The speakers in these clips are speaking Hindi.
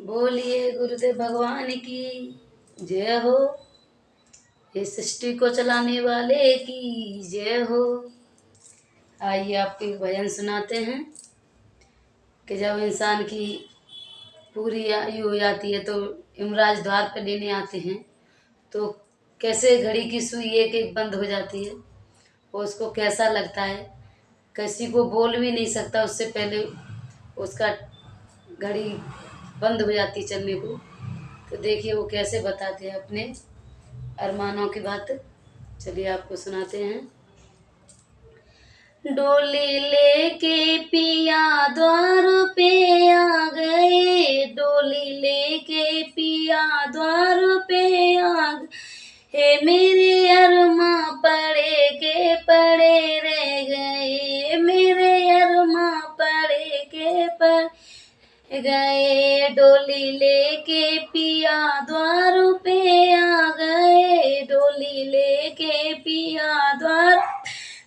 बोलिए गुरुदेव भगवान की जय हो। इस सृष्टि को चलाने वाले की जय हो। आइए आपको एक भजन सुनाते हैं कि जब इंसान की पूरी आयु हो जाती है तो यमराज द्वार पर लेने आते हैं तो कैसे घड़ी की सुई एक एक बंद हो जाती है और उसको कैसा लगता है। किसी को बोल भी नहीं सकता, उससे पहले उसका घड़ी बंद हो जाती चलने को। तो देखिए वो कैसे बताते हैं अपने अरमानों की बात। चलिए आपको सुनाते हैं। डोली लेके पिया द्वार पे आ गए, डोली लेके पिया द्वार पे आ गए। हे मेरे अरमा पड़े के पड़े रह गए, मेरे अरमा पड़े के पड़े गए। डोली लेके पिया द्वार पे आ गए, डोली लेके पिया द्वार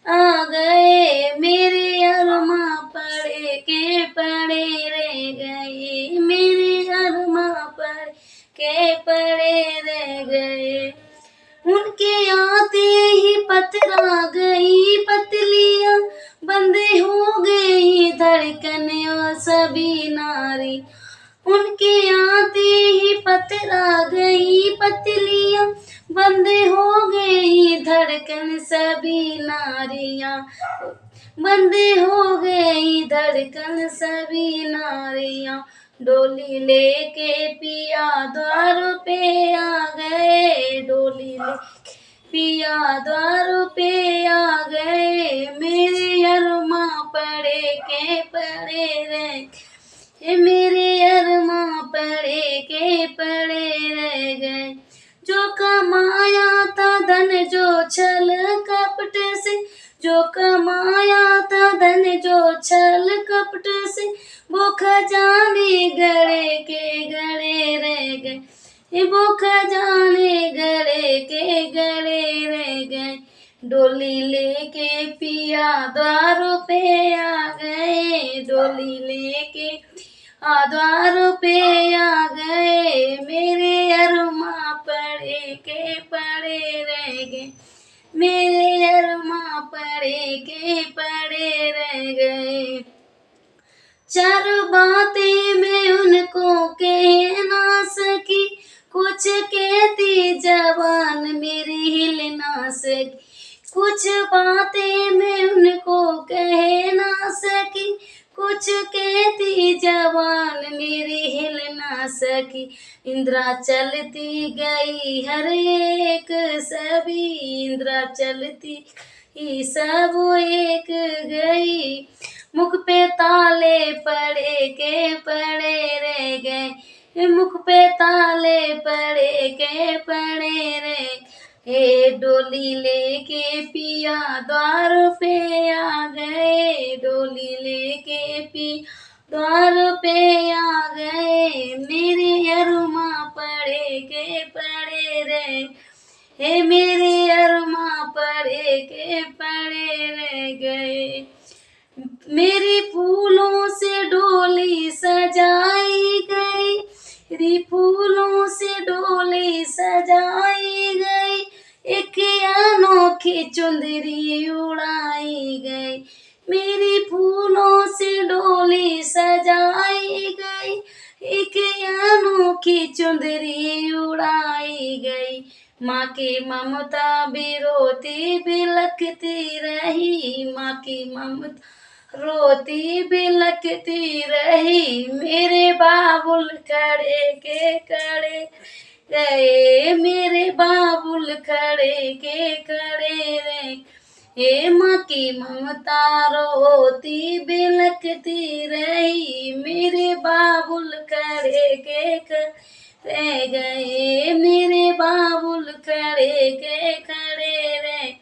आ गए। मेरे अरमा पड़े के पड़े रह गए, मेरे अरमा पड़े के पड़े रह गए। उनके आते ही पतरा गई पतलियां, बंदे हो गई धड़कन और सभी नारी। उनके आते ही पतरा गई पतलियां, बंदे हो गई धड़कन सभी नारियां, बंदे हो गई धड़कन सभी नारियां। डोली लेके पिया द्वार पे आ गए, डोली लेके पिया द्वार पे आ गए। मेरे अरमा पड़े के पड़े रह, मेरे अरमा पड़े के पड़े रह गए। जो कमाया था धन जो छल कपट से, जो कमाया था धन जो छल कपट से, वो खजाने गड़े के गड़े रह गए, वो खजाने गड़े के गड़े रह गए। डोली लेके पिया द्वार पे आ गए, डोली लेके द्वार पे आ गए। मेरे अरमा पड़े के पड़े रह गए, मेरे अरमा पड़े के पड़े रह गए। चार बातें मैं उनको कह ना सकी, कुछ कहती जवान मेरी हिल ना सकी। कुछ बातें मैं उनको कह ना सकी, कुछ कहती जवान मेरी हिल ना सकी। इंद्रा चलती गई हर एक सभी, इंद्रा चलती ही सब एक गई। मुख पे ताले पड़े के पड़े रह गए, मुख पे ताले पड़े के पड़े रह। हे डोली लेके पिया द्वार पे आ गए, डोली लेके पिया द्वार पे आ गए। मेरे अरमा पड़े के पड़े रहे, हे मेरे अरमा पड़े के पड़े रह गए। मेरी फूलों से डोली सजाई गई, मेरी फूलों से डोली सजाई गई। एक अनोखी चुंदरी उड़ाई गई, मेरी फूलों से डोली सजाई गई। एक अनोखी चुंदरी उड़ाई गई। माँ की ममता भी रोती बिलखती रही, माँ की ममता रोती बिलखती रही। मेरे बाबुल खड़े के खड़े गए, मेरे बाबुल खड़े के खड़े रहे। हे माँ की ममता रोती बिलखती रही, मेरे बाबुल खड़े के खड़े गए, मेरे बाबुल खड़े के खड़े रहे।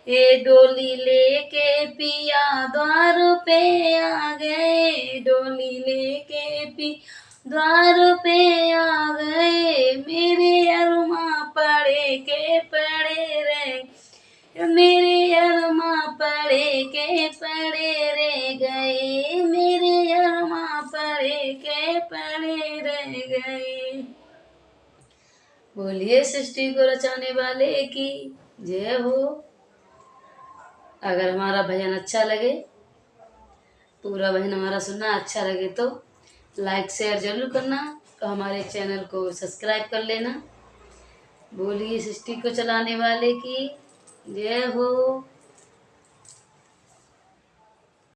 ये डोली लेके पिया द्वार पे आ गए, डोली लेके पिया द्वार पे आ गए। मेरे अरमा पड़े के पड़े रह, मेरे अरमा पड़े के पड़े रह गए, मेरे अरमा पड़े के पड़े रह गए। बोलिए सृष्टि को रचाने वाले की जय हो। अगर हमारा भजन अच्छा लगे, पूरा भजन हमारा सुनना अच्छा लगे तो लाइक शेयर जरूर करना, तो हमारे चैनल को सब्सक्राइब कर लेना। बोलिए सृष्टि को चलाने वाले की जय हो।